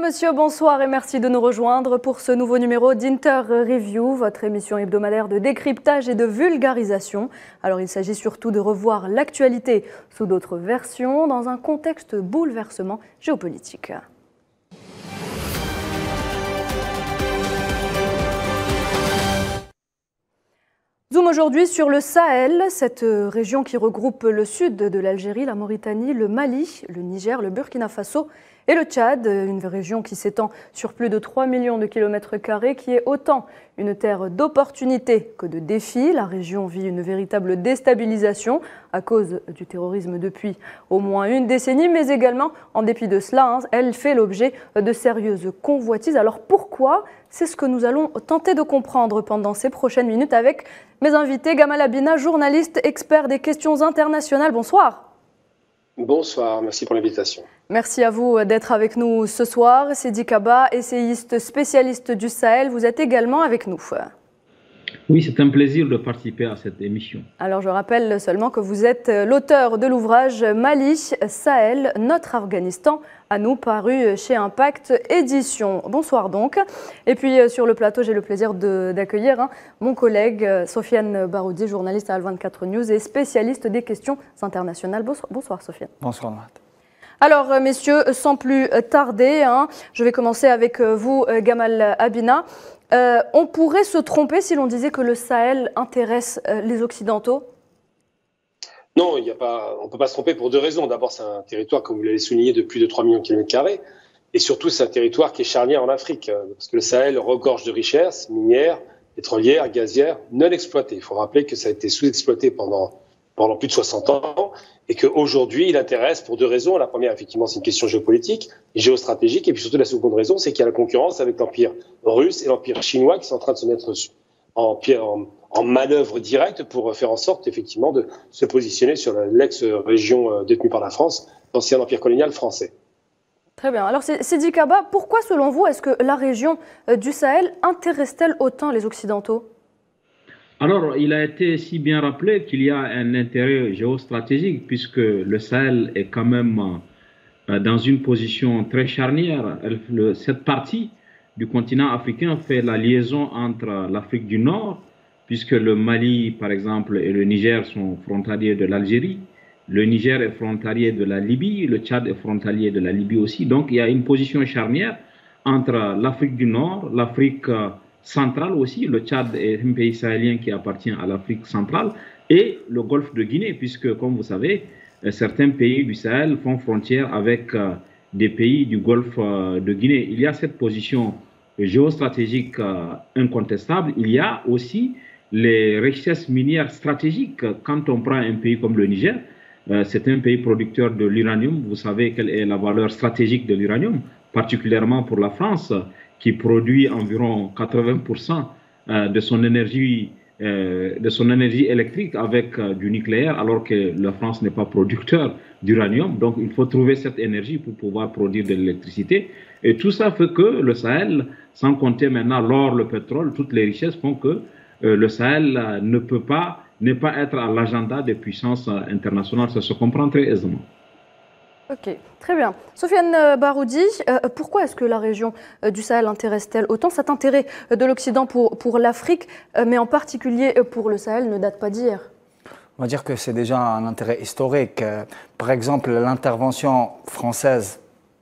Mesdames, Messieurs, bonsoir et merci de nous rejoindre pour ce nouveau numéro d'Inter Review, votre émission hebdomadaire de décryptage et de vulgarisation. Alors il s'agit surtout de revoir l'actualité sous d'autres versions dans un contexte bouleversement géopolitique. Zoom aujourd'hui sur le Sahel, cette région qui regroupe le sud de l'Algérie, la Mauritanie, le Mali, le Niger, le Burkina Faso et le Tchad, une région qui s'étend sur plus de 3 millions de kilomètres carrés, qui est autant une terre d'opportunités que de défis. La région vit une véritable déstabilisation à cause du terrorisme depuis au moins une décennie, mais également, en dépit de cela, elle fait l'objet de sérieuses convoitises. Alors pourquoi ? C'est ce que nous allons tenter de comprendre pendant ces prochaines minutes avec mes invités. Gamal Abina, journaliste, expert des questions internationales. Bonsoir. Bonsoir, merci pour l'invitation. Merci à vous d'être avec nous ce soir. Sidi Kaba, essayiste spécialiste du Sahel, vous êtes également avec nous. Oui, c'est un plaisir de participer à cette émission. Alors je rappelle seulement que vous êtes l'auteur de l'ouvrage Mali, Sahel, notre Afghanistan, à nous, paru chez Impact Édition. Bonsoir donc. Et puis sur le plateau, j'ai le plaisir d'accueillir mon collègue Sofiane Baroudi, journaliste à Al24 News et spécialiste des questions internationales. Bonsoir Sofiane. Bonsoir Mahat. Alors messieurs, sans plus tarder, je vais commencer avec vous Gamal Abina. On pourrait se tromper si l'on disait que le Sahel intéresse les Occidentaux ? Non, on ne peut pas se tromper pour deux raisons. D'abord, c'est un territoire, comme vous l'avez souligné, de plus de 3 millions de kilomètres carrés. Et surtout, c'est un territoire qui est charnière en Afrique. Parce que le Sahel regorge de richesses minières, pétrolières, gazières, non exploitées. Il faut rappeler que ça a été sous-exploité pendant plus de 60 ans. Et qu'aujourd'hui, il intéresse pour deux raisons. La première, effectivement, c'est une question géopolitique, géostratégique. Et puis surtout, la seconde raison, c'est qu'il y a la concurrence avec l'Empire russe et l'Empire chinois qui sont en train de se mettre en manœuvre directe pour faire en sorte, effectivement, de se positionner sur l'ex-région détenue par la France, l'ancien empire colonial français. Très bien. Alors, Sidi Kaba, pourquoi, selon vous, est-ce que la région du Sahel intéresse-t-elle autant les Occidentaux ? Alors, il a été si bien rappelé qu'il y a un intérêt géostratégique puisque le Sahel est quand même dans une position très charnière. Cette partie du continent africain fait la liaison entre l'Afrique du Nord, puisque le Mali, par exemple, et le Niger sont frontaliers de l'Algérie. Le Niger est frontalier de la Libye, le Tchad est frontalier de la Libye aussi. Donc, il y a une position charnière entre l'Afrique du Nord, l'Afrique centrale aussi, le Tchad est un pays sahélien qui appartient à l'Afrique centrale, et le golfe de Guinée, puisque, comme vous savez, certains pays du Sahel font frontière avec des pays du golfe de Guinée. Il y a cette position géostratégique incontestable. Il y a aussi les richesses minières stratégiques. Quand on prend un pays comme le Niger, c'est un pays producteur de l'uranium. Vous savez quelle est la valeur stratégique de l'uranium, particulièrement pour la France, qui produit environ 80% de son énergie électrique avec du nucléaire, alors que la France n'est pas producteur d'uranium. Donc, il faut trouver cette énergie pour pouvoir produire de l'électricité. Et tout ça fait que le Sahel, sans compter maintenant l'or, le pétrole, toutes les richesses font que le Sahel n'est pas être à l'agenda des puissances internationales. Ça se comprend très aisément. Ok, très bien. Sofiane Baroudi, pourquoi est-ce que la région du Sahel intéresse-t-elle autant ? Cet intérêt de l'Occident pour l'Afrique, mais en particulier pour le Sahel, ne date pas d'hier. On va dire que c'est déjà un intérêt historique. Par exemple, l'intervention française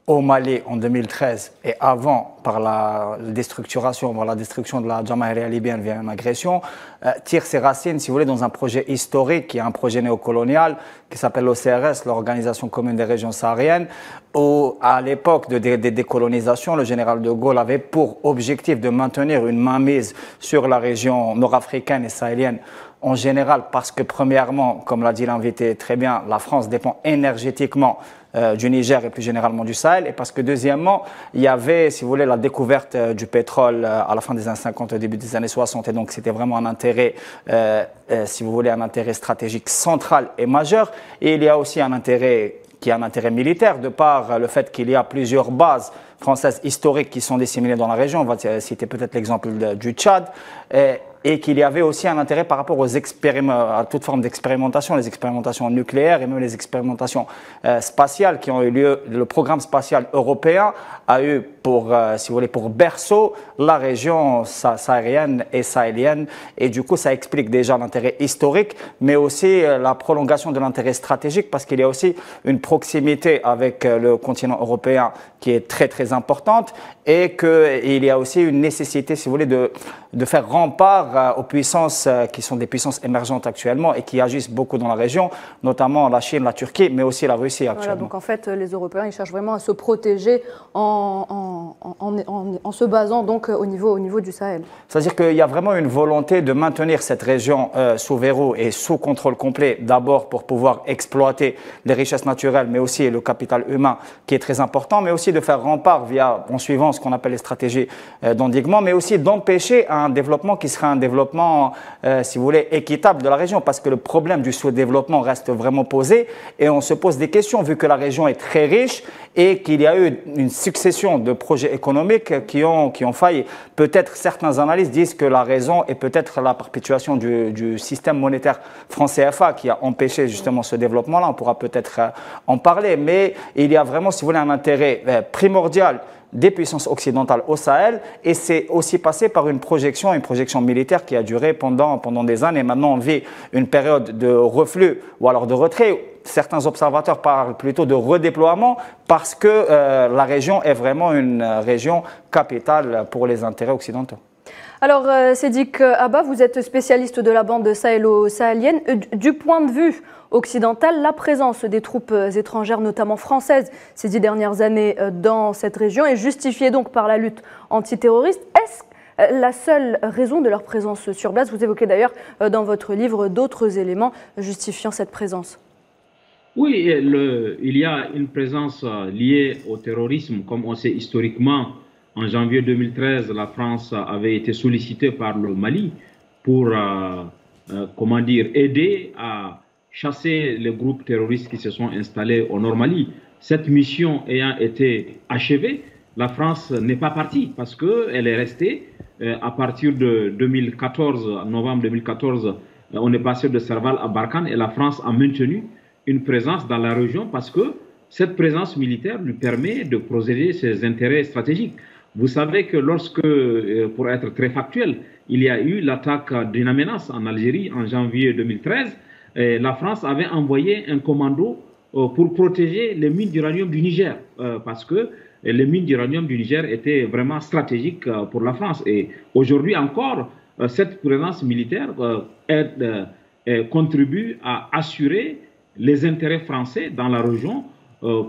au Mali en 2013 et avant par la destruction de la Jamaïria libyenne via une agression, tire ses racines, si vous voulez, dans un projet historique qui est un projet néocolonial qui s'appelle l'OCRS, l'Organisation commune des régions sahariennes, où à l'époque des décolonisations, le général de Gaulle avait pour objectif de maintenir une mainmise sur la région nord-africaine et sahélienne en général, parce que premièrement, comme l'a dit l'invité très bien, la France dépend énergétiquement du Niger et plus généralement du Sahel, et parce que deuxièmement, il y avait, si vous voulez, la découverte du pétrole à la fin des années 50, au début des années 60, et donc c'était vraiment un intérêt, si vous voulez, un intérêt stratégique central et majeur, et il y a aussi un intérêt qui est un intérêt militaire, de par le fait qu'il y a plusieurs bases françaises historiques qui sont disséminées dans la région. On va citer peut-être l'exemple du Tchad, et qu'il y avait aussi un intérêt par rapport à toute forme d'expérimentation, les expérimentations nucléaires et même les expérimentations spatiales qui ont eu lieu. Le programme spatial européen a eu pour, si vous voulez, pour berceau la région saharienne et sahélienne. Et du coup, ça explique déjà l'intérêt historique, mais aussi la prolongation de l'intérêt stratégique, parce qu'il y a aussi une proximité avec le continent européen qui est très, très importante, et qu'il y a aussi une nécessité, si vous voulez, de faire rempart aux puissances qui sont des puissances émergentes actuellement et qui agissent beaucoup dans la région, notamment la Chine, la Turquie, mais aussi la Russie actuellement. Voilà, donc en fait, les Européens, ils cherchent vraiment à se protéger en se basant donc au niveau du Sahel. C'est-à-dire qu'il y a vraiment une volonté de maintenir cette région sous verrou et sous contrôle complet, d'abord pour pouvoir exploiter les richesses naturelles, mais aussi le capital humain qui est très important, mais aussi de faire rempart en suivant ce qu'on appelle les stratégies d'endiguement, mais aussi d'empêcher un développement qui serait un développement, si vous voulez, équitable de la région, parce que le problème du sous-développement reste vraiment posé et on se pose des questions vu que la région est très riche et qu'il y a eu une succession de projets économiques qui ont failli. Peut-être certaines analyses disent que la raison est peut-être la perpétuation du système monétaire franc CFA qui a empêché justement ce développement-là. On pourra peut-être en parler, mais il y a vraiment, si vous voulez, un intérêt primordial des puissances occidentales au Sahel, et c'est aussi passé par une projection militaire qui a duré pendant des années. Maintenant, on vit une période de reflux ou alors de retrait. Certains observateurs parlent plutôt de redéploiement parce que la région est vraiment une région capitale pour les intérêts occidentaux. Alors, Sédik Abba, vous êtes spécialiste de la bande sahélo-sahélienne. Du point de vue occidental, la présence des troupes étrangères, notamment françaises, ces 10 dernières années dans cette région est justifiée donc par la lutte antiterroriste. Est-ce la seule raison de leur présence sur place? Vous évoquez d'ailleurs dans votre livre d'autres éléments justifiant cette présence. Oui, il y a une présence liée au terrorisme, comme on sait historiquement. En janvier 2013, la France avait été sollicitée par le Mali pour, comment dire, aider à chasser les groupes terroristes qui se sont installés au Nord Mali. Cette mission ayant été achevée, la France n'est pas partie parce qu'elle est restée. À partir de 2014, novembre 2014, on est passé de Serval à Barkhane et la France a maintenu une présence dans la région parce que cette présence militaire lui permet de protéger ses intérêts stratégiques. Vous savez que lorsque, pour être très factuel, il y a eu l'attaque d'In Amenas en Algérie en janvier 2013, la France avait envoyé un commando pour protéger les mines d'uranium du Niger, parce que les mines d'uranium du Niger étaient vraiment stratégiques pour la France. Et aujourd'hui encore, cette présence militaire contribue à assurer les intérêts français dans la région,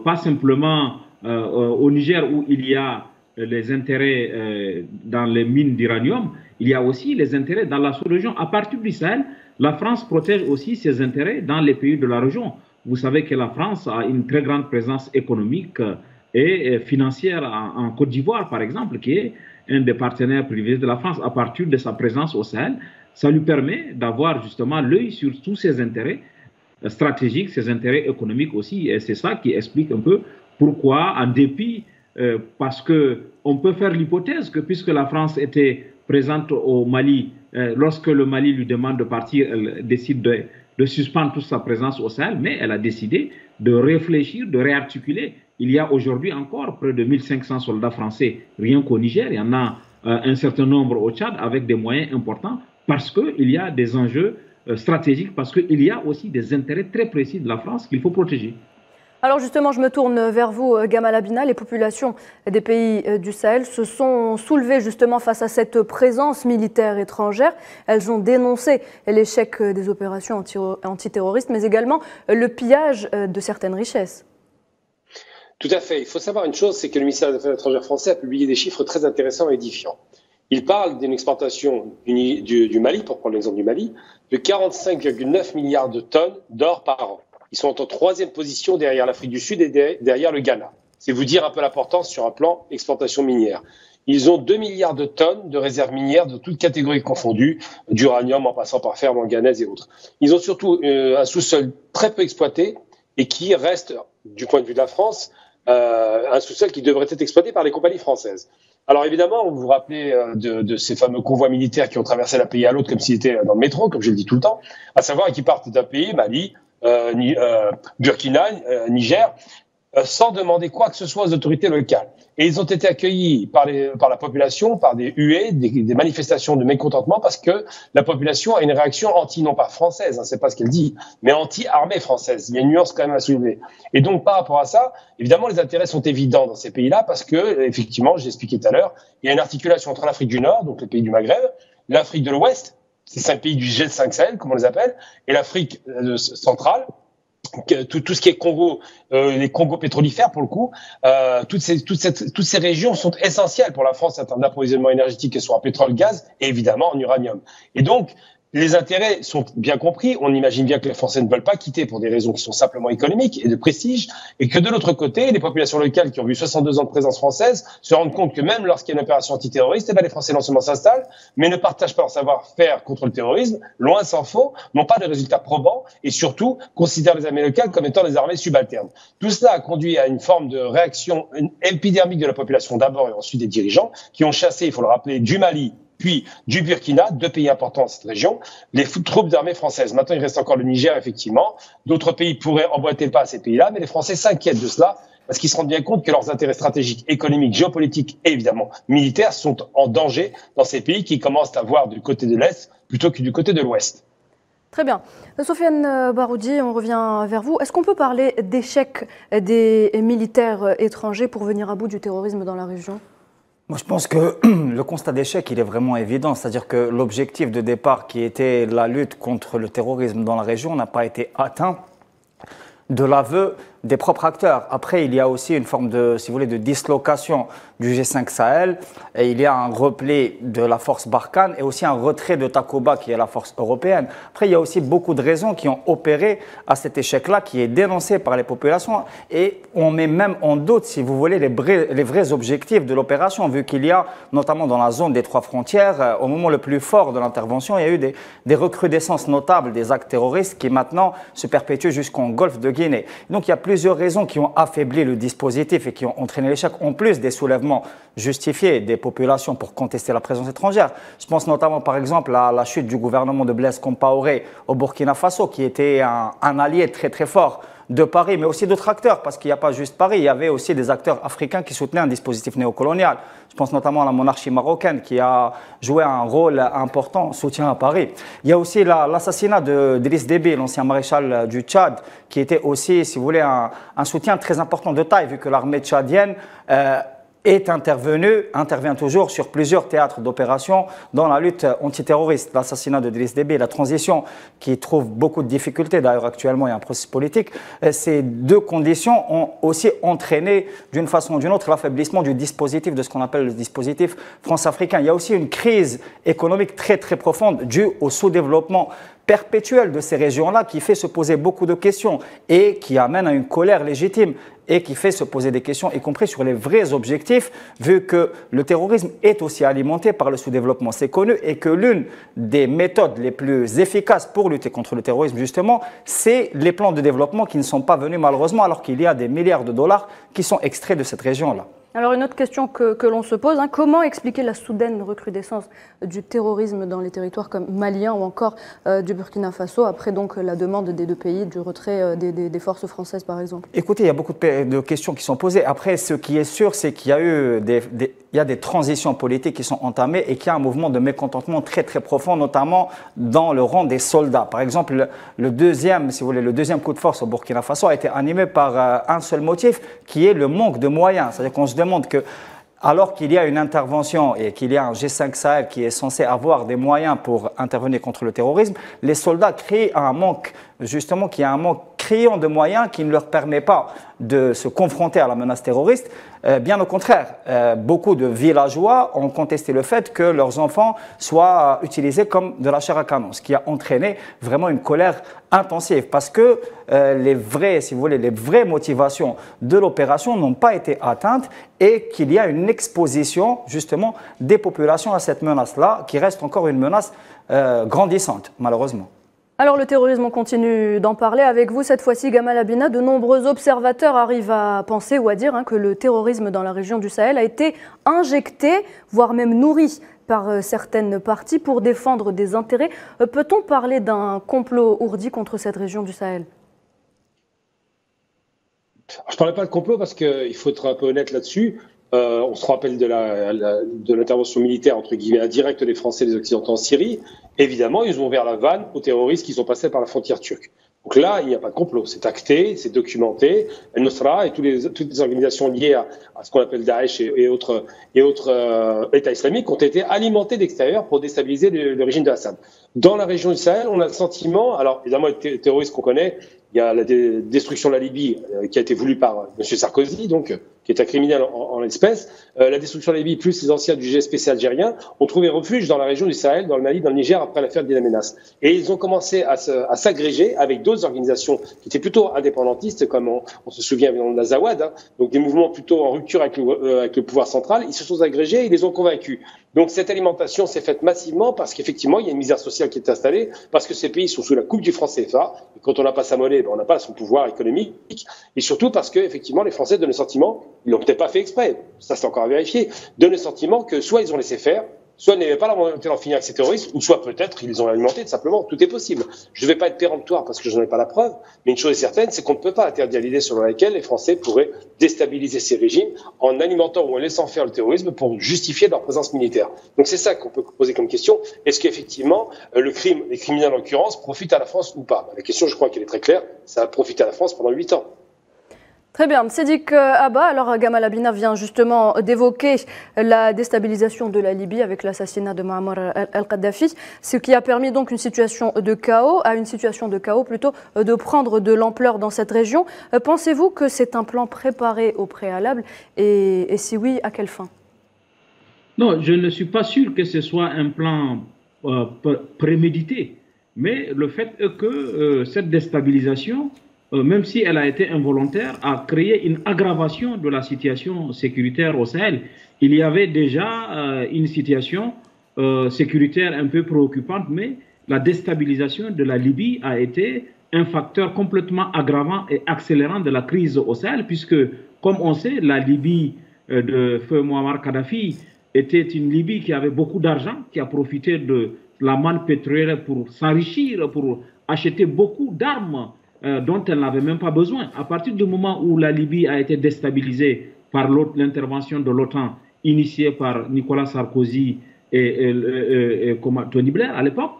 pas simplement au Niger où il y a les intérêts dans les mines d'uranium, il y a aussi les intérêts dans la sous-région. À partir du Sahel, la France protège aussi ses intérêts dans les pays de la région. Vous savez que la France a une très grande présence économique et financière en Côte d'Ivoire, par exemple, qui est un des partenaires privés de la France. À partir de sa présence au Sahel, ça lui permet d'avoir justement l'œil sur tous ses intérêts stratégiques, ses intérêts économiques aussi. Et c'est ça qui explique un peu pourquoi, en dépit, parce qu'on peut faire l'hypothèse que puisque la France était présente au Mali, lorsque le Mali lui demande de partir, elle décide de suspendre toute sa présence au Sahel, mais elle a décidé de réfléchir, de réarticuler. Il y a aujourd'hui encore près de 1500 soldats français, rien qu'au Niger. Il y en a un certain nombre au Tchad avec des moyens importants parce qu'il y a des enjeux stratégiques, parce qu'il y a aussi des intérêts très précis de la France qu'il faut protéger. Alors justement, je me tourne vers vous, Gamal Abina. Les populations des pays du Sahel se sont soulevées justement face à cette présence militaire étrangère. Elles ont dénoncé l'échec des opérations antiterroristes, mais également le pillage de certaines richesses. Tout à fait. Il faut savoir une chose, c'est que le ministère des Affaires étrangères français a publié des chiffres très intéressants et édifiants. Il parle d'une exportation du Mali, pour prendre l'exemple du Mali, de 45,9 milliards de tonnes d'or par an. Ils sont en troisième position derrière l'Afrique du Sud et derrière le Ghana. C'est vous dire un peu l'importance sur un plan exportation minière. Ils ont 2 milliards de tonnes de réserves minières de toutes catégories confondues, d'uranium en passant par fer, manganèse et autres. Ils ont surtout un sous-sol très peu exploité et qui reste, du point de vue de la France, un sous-sol qui devrait être exploité par les compagnies françaises. Alors évidemment, vous vous rappelez de ces fameux convois militaires qui ont traversé d'un pays à l'autre comme s'ils étaient dans le métro, comme je le dis tout le temps, à savoir qu'ils partent d'un pays, Mali, Burkina, Niger, sans demander quoi que ce soit aux autorités locales. Et ils ont été accueillis par la population, par des huées, des manifestations de mécontentement, parce que la population a une réaction non pas française, hein, c'est pas ce qu'elle dit, mais anti-armée française. Il y a une nuance quand même à soulever. Et donc, par rapport à ça, évidemment, les intérêts sont évidents dans ces pays-là, parce que, effectivement, j'ai expliqué tout à l'heure, il y a une articulation entre l'Afrique du Nord, donc les pays du Maghreb, l'Afrique de l'Ouest, c'est 5 pays du G5 Sahel, comme on les appelle, et l'Afrique centrale, tout ce qui est Congo, les Congos pétrolifères pour le coup, toutes ces régions sont essentielles pour la France en termes d'approvisionnement énergétique, que ce soit en pétrole, gaz et évidemment en uranium. Et donc, les intérêts sont bien compris. On imagine bien que les Français ne veulent pas quitter pour des raisons qui sont simplement économiques et de prestige, et que de l'autre côté, les populations locales qui ont vu 62 ans de présence française se rendent compte que même lorsqu'il y a une opération antiterroriste, les Français non seulement s'installent, mais ne partagent pas leur savoir-faire contre le terrorisme, loin s'en faut, n'ont pas de résultats probants et surtout considèrent les armées locales comme étant des armées subalternes. Tout cela a conduit à une forme de réaction épidermique de la population d'abord et ensuite des dirigeants qui ont chassé, il faut le rappeler, du Mali puis du Burkina, 2 pays importants dans cette région, les troupes d'armée françaises. Maintenant, il reste encore le Niger, effectivement. D'autres pays pourraient emboîter le pas à ces pays-là, mais les Français s'inquiètent de cela parce qu'ils se rendent bien compte que leurs intérêts stratégiques, économiques, géopolitiques et évidemment militaires sont en danger dans ces pays qui commencent à voir du côté de l'Est plutôt que du côté de l'Ouest. Très bien. Sofiane Baroudi, on revient vers vous. Est-ce qu'on peut parler d'échec des militaires étrangers pour venir à bout du terrorisme dans la région ? Moi, je pense que le constat d'échec, il est vraiment évident. C'est-à-dire que l'objectif de départ, qui était la lutte contre le terrorisme dans la région, n'a pas été atteint de l'aveu des propres acteurs. Après, il y a aussi une forme de, si vous voulez, de dislocation du G5 Sahel, et il y a un repli de la force Barkhane et aussi un retrait de Takuba, qui est la force européenne. Après, il y a aussi beaucoup de raisons qui ont opéré à cet échec-là, qui est dénoncé par les populations, et on met même en doute, si vous voulez, les vrais objectifs de l'opération, vu qu'il y a, notamment dans la zone des 3 frontières, au moment le plus fort de l'intervention, il y a eu des recrudescences notables des actes terroristes qui maintenant se perpétuent jusqu'en golfe de Guinée. Donc, il y a plusieurs raisons qui ont affaibli le dispositif et qui ont entraîné l'échec, en plus des soulèvements justifiés des populations pour contester la présence étrangère. Je pense notamment par exemple à la chute du gouvernement de Blaise Compaoré au Burkina Faso, qui était un allié très très fort de Paris, mais aussi d'autres acteurs, parce qu'il n'y a pas juste Paris, il y avait aussi des acteurs africains qui soutenaient un dispositif néocolonial. Je pense notamment à la monarchie marocaine qui a joué un rôle important en soutien à Paris. Il y a aussi l'assassinat d'Idriss Déby, l'ancien maréchal du Tchad, qui était aussi, si vous voulez, un soutien très important de taille, vu que l'armée tchadienne intervient toujours sur plusieurs théâtres d'opération dans la lutte antiterroriste. L'assassinat de Idriss Déby et la transition, qui trouve beaucoup de difficultés, d'ailleurs actuellement il y a un processus politique, ces 2 conditions ont aussi entraîné d'une façon ou d'une autre l'affaiblissement du dispositif, de ce qu'on appelle le dispositif France-africain. Il y a aussi une crise économique très très profonde due au sous-développement perpétuel de ces régions-là, qui fait se poser beaucoup de questions et qui amène à une colère légitime et qui fait se poser des questions, y compris sur les vrais objectifs, vu que le terrorisme est aussi alimenté par le sous-développement. C'est connu, et que l'une des méthodes les plus efficaces pour lutter contre le terrorisme, justement, c'est les plans de développement qui ne sont pas venus malheureusement, alors qu'il y a des milliards de dollars qui sont extraits de cette région-là. Alors une autre question que l'on se pose, comment expliquer la soudaine recrudescence du terrorisme dans les territoires comme maliens ou encore du Burkina Faso, après donc la demande des 2 pays du retrait des forces françaises par exemple? Écoutez, il y a beaucoup de questions qui sont posées. Après, ce qui est sûr, c'est qu'il y a eu des transitions politiques qui sont entamées et qu'il y a un mouvement de mécontentement très très profond, notamment dans le rang des soldats. Par exemple, le deuxième coup de force au Burkina Faso a été animé par un seul motif, qui est le manque de moyens. C'est-à-dire qu'on se demande que, alors qu'il y a une intervention et qu'il y a un G5 Sahel qui est censé avoir des moyens pour intervenir contre le terrorisme, les soldats créent un manque, justement, qui a un manque criant de moyens qui ne leur permet pas de se confronter à la menace terroriste. Bien au contraire, beaucoup de villageois ont contesté le fait que leurs enfants soient utilisés comme de la chair à canon, ce qui a entraîné vraiment une colère intensive, parce que les vraies motivations de l'opération n'ont pas été atteintes, et qu'il y a une exposition justement des populations à cette menace-là, qui reste encore une menace grandissante, malheureusement. Alors le terrorisme, on continue d'en parler avec vous. Cette fois-ci, Gamal Abina, de nombreux observateurs arrivent à penser ou à dire que le terrorisme dans la région du Sahel a été injecté, voire même nourri par certaines parties pour défendre des intérêts. Peut-on parler d'un complot ourdi contre cette région du Sahel ? Je ne parlais pas de complot parce qu'il faut être un peu honnête là-dessus. On se rappelle de l'intervention militaire, entre guillemets, indirecte des Français et des Occidentaux en Syrie. Évidemment, ils ont ouvert la vanne aux terroristes qui sont passés par la frontière turque. Donc là, il n'y a pas de complot. C'est acté, c'est documenté. El-Nusra et toutes les organisations liées à ce qu'on appelle Daesh et autres États islamiques ont été alimentées d'extérieur pour déstabiliser le régime d'Assad. Dans la région du Sahel, on a le sentiment, alors évidemment, les terroristes qu'on connaît, il y a la destruction de la Libye qui a été voulue par M. Sarkozy, donc qui est un criminel en l'espèce. La destruction de la Libye plus les anciens du GSPC algérien ont trouvé refuge dans la région du Sahel, dans le Mali, dans le Niger, après l'affaire d'Il Amenas. Et ils ont commencé à s'agréger avec d'autres organisations qui étaient plutôt indépendantistes, comme on se souvient de l'Azawad, hein, donc des mouvements plutôt en rupture avec le pouvoir central. Ils se sont agrégés et ils les ont convaincus. Donc cette alimentation s'est faite massivement parce qu'effectivement, il y a une misère sociale qui est installée, parce que ces pays sont sous la coupe du franc CFA. Et quand on n'a pas sa monnaie, on n'a pas son pouvoir économique. Et surtout parce que effectivement, les Français donnent le sentiment, ils l'ont peut-être pas fait exprès, ça c'est encore à vérifier, donnent le sentiment que soit ils ont laissé faire, soit ils n'avaient pas la volonté d'en finir avec ces terroristes, ou soit peut-être ils les ont alimentés, tout simplement. Tout est possible. Je ne vais pas être péremptoire parce que je n'en ai pas la preuve, mais une chose est certaine, c'est qu'on ne peut pas interdire l'idée selon laquelle les Français pourraient déstabiliser ces régimes en alimentant ou en laissant faire le terrorisme pour justifier leur présence militaire. Donc c'est ça qu'on peut poser comme question. Est-ce qu'effectivement, les criminels en l'occurrence, profitent à la France ou pas? La question, je crois qu'elle est très claire, ça a profité à la France pendant 8 ans. Très bien. Sédik Abba, alors Gamal Abina vient justement d'évoquer la déstabilisation de la Libye avec l'assassinat de Muammar al-Kadhafi, ce qui a permis donc une situation de chaos, de prendre de l'ampleur dans cette région. Pensez-vous que c'est un plan préparé au préalable et si oui, à quelle fin? Non, je ne suis pas sûr que ce soit un plan prémédité, mais le fait est que cette déstabilisation, même si elle a été involontaire, a créé une aggravation de la situation sécuritaire au Sahel. Il y avait déjà une situation sécuritaire un peu préoccupante, mais la déstabilisation de la Libye a été un facteur complètement aggravant et accélérant de la crise au Sahel, puisque, comme on sait, la Libye de feu Muammar Kadhafi était une Libye qui avait beaucoup d'argent, qui a profité de la manne pétrolière pour s'enrichir, pour acheter beaucoup d'armes dont elle n'avait même pas besoin. À partir du moment où la Libye a été déstabilisée par l'intervention de l'OTAN initiée par Nicolas Sarkozy et Tony Blair à l'époque,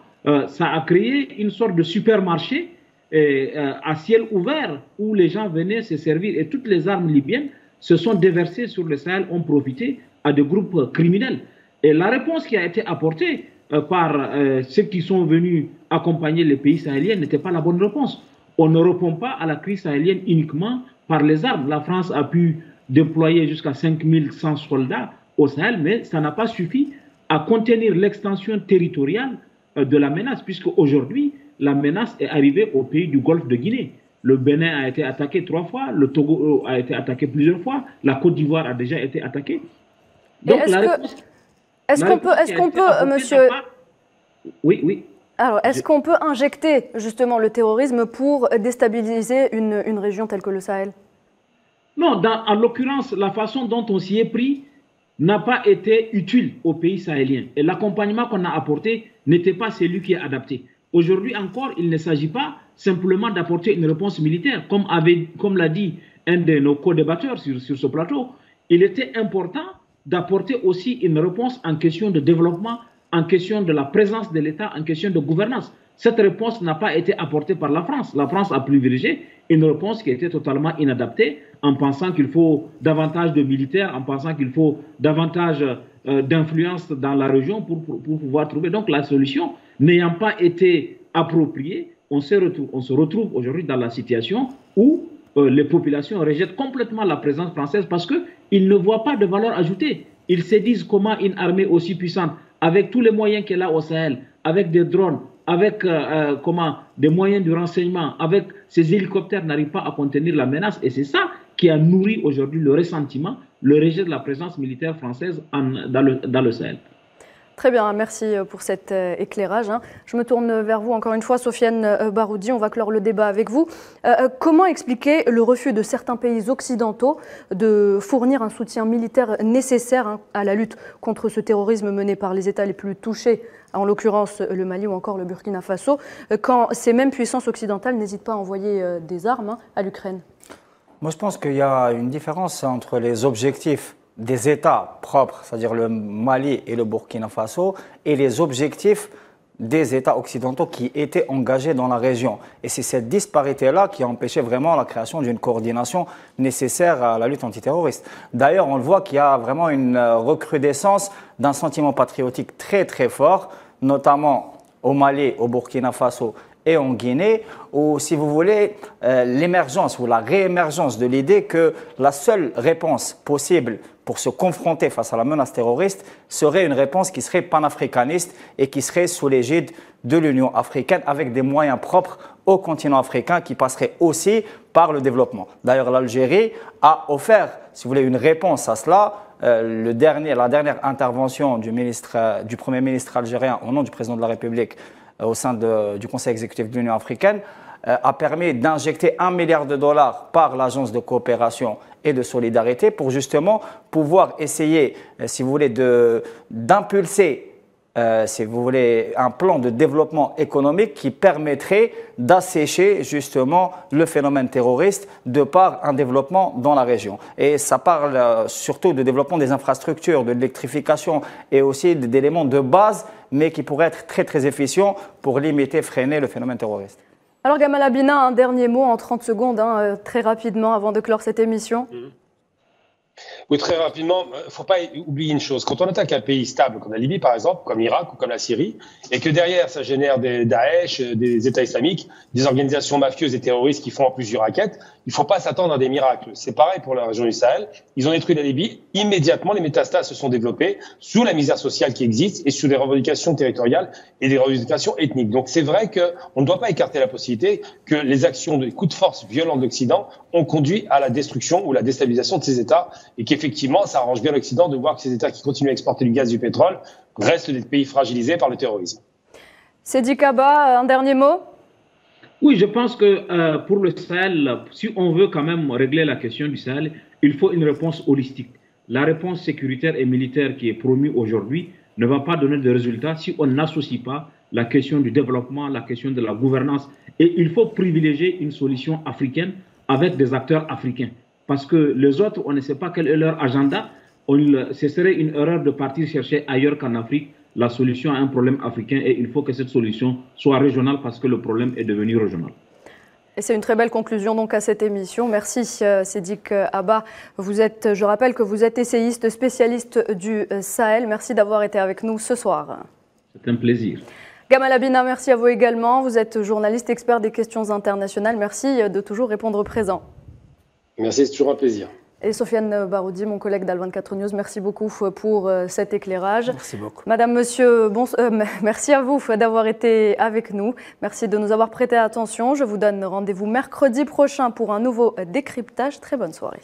ça a créé une sorte de supermarché à ciel ouvert où les gens venaient se servir et toutes les armes libyennes se sont déversées sur le Sahel, ont profité à des groupes criminels. Et la réponse qui a été apportée par ceux qui sont venus accompagner les pays sahéliens n'était pas la bonne réponse. On ne répond pas à la crise sahélienne uniquement par les armes. La France a pu déployer jusqu'à 5100 soldats au Sahel, mais ça n'a pas suffi à contenir l'extension territoriale de la menace, puisque aujourd'hui, la menace est arrivée au pays du Golfe de Guinée. Le Bénin a été attaqué 3 fois, le Togo a été attaqué plusieurs fois, la Côte d'Ivoire a déjà été attaquée. Donc est-ce qu'on peut, monsieur... Oui. Alors, est-ce qu'on peut injecter justement le terrorisme pour déstabiliser une région telle que le Sahel? Non, en l'occurrence, la façon dont on s'y est pris n'a pas été utile aux pays sahéliens. Et l'accompagnement qu'on a apporté n'était pas celui qui est adapté. Aujourd'hui encore, il ne s'agit pas simplement d'apporter une réponse militaire. Comme l'a dit un de nos co-débatteurs sur ce plateau, il était important d'apporter aussi une réponse en question de développement, en question de la présence de l'État, en question de gouvernance. Cette réponse n'a pas été apportée par la France. La France a privilégié une réponse qui était totalement inadaptée, en pensant qu'il faut davantage de militaires, en pensant qu'il faut davantage d'influence dans la région pour pouvoir trouver. Donc la solution n'ayant pas été appropriée, on se retrouve aujourd'hui dans la situation où les populations rejettent complètement la présence française parce qu'ils ne voient pas de valeur ajoutée. Ils se disent comment une armée aussi puissante, avec tous les moyens qu'elle a au Sahel, avec des drones, avec des moyens de renseignement, avec ces hélicoptères, n'arrive pas à contenir la menace. Et c'est ça qui a nourri aujourd'hui le ressentiment, le rejet de la présence militaire française dans le Sahel. Très bien, merci pour cet éclairage. Je me tourne vers vous encore une fois, Sofiane Baroudi, on va clore le débat avec vous. Comment expliquer le refus de certains pays occidentaux de fournir un soutien militaire nécessaire à la lutte contre ce terrorisme mené par les États les plus touchés, en l'occurrence le Mali ou encore le Burkina Faso, quand ces mêmes puissances occidentales n'hésitent pas à envoyer des armes à l'Ukraine? Moi, je pense qu'il y a une différence entre les objectifs des États propres, c'est-à-dire le Mali et le Burkina Faso, et les objectifs des États occidentaux qui étaient engagés dans la région. Et c'est cette disparité-là qui a empêché vraiment la création d'une coordination nécessaire à la lutte antiterroriste. D'ailleurs, on le voit qu'il y a vraiment une recrudescence d'un sentiment patriotique très très fort, notamment au Mali, au Burkina Faso et en Guinée, où, si vous voulez, l'émergence ou la réémergence de l'idée que la seule réponse possible pour se confronter face à la menace terroriste serait une réponse qui serait panafricaniste et qui serait sous l'égide de l'Union africaine avec des moyens propres au continent africain qui passeraient aussi par le développement. D'ailleurs, l'Algérie a offert, si vous voulez, une réponse à cela. La dernière intervention du Premier ministre algérien au nom du président de la République au sein du Conseil exécutif de l'Union africaine a permis d'injecter $1 milliard par l'Agence de coopération et de solidarité pour justement pouvoir essayer, si vous voulez, d'impulser, si vous voulez, un plan de développement économique qui permettrait d'assécher justement le phénomène terroriste de par un développement dans la région. Et ça parle surtout de développement des infrastructures, de l'électrification et aussi d'éléments de base, mais qui pourraient être très très efficients pour limiter, freiner le phénomène terroriste. Alors Gamal Abina, un dernier mot en 30 secondes, très rapidement, avant de clore cette émission. Oui, très rapidement, il ne faut pas oublier une chose. Quand on attaque un pays stable, comme la Libye par exemple, comme l'Irak ou comme la Syrie, et que derrière ça génère des Daesh, des États islamiques, des organisations mafieuses et terroristes qui font en plus du racket, il ne faut pas s'attendre à des miracles. C'est pareil pour la région du Sahel. Ils ont détruit la Libye. Immédiatement, les métastases se sont développées sous la misère sociale qui existe et sous des revendications territoriales et des revendications ethniques. Donc c'est vrai qu'on ne doit pas écarter la possibilité que les actions de coups de force violents de l'Occident ont conduit à la destruction ou la déstabilisation de ces États et qu'effectivement, ça arrange bien l'Occident de voir que ces États qui continuent à exporter du gaz et du pétrole restent des pays fragilisés par le terrorisme. Seydi Kaba, un dernier mot? Oui, je pense que pour le Sahel, si on veut quand même régler la question du Sahel, il faut une réponse holistique. La réponse sécuritaire et militaire qui est promue aujourd'hui ne va pas donner de résultats si on n'associe pas la question du développement, la question de la gouvernance. Et il faut privilégier une solution africaine avec des acteurs africains. Parce que les autres, on ne sait pas quel est leur agenda. Ce serait une erreur de partir chercher ailleurs qu'en Afrique la solution à un problème africain et il faut que cette solution soit régionale parce que le problème est devenu régional. Et c'est une très belle conclusion donc à cette émission. Merci Sédik Abba. Je rappelle que vous êtes essayiste spécialiste du Sahel. Merci d'avoir été avec nous ce soir. C'est un plaisir. Gamal Abina, merci à vous également. Vous êtes journaliste expert des questions internationales. Merci de toujours répondre présent. Merci, c'est toujours un plaisir. Et Sofiane Baroudi, mon collègue d'Al24 News, merci beaucoup pour cet éclairage. Merci beaucoup. Madame, monsieur, merci à vous d'avoir été avec nous. Merci de nous avoir prêté attention. Je vous donne rendez-vous mercredi prochain pour un nouveau décryptage. Très bonne soirée.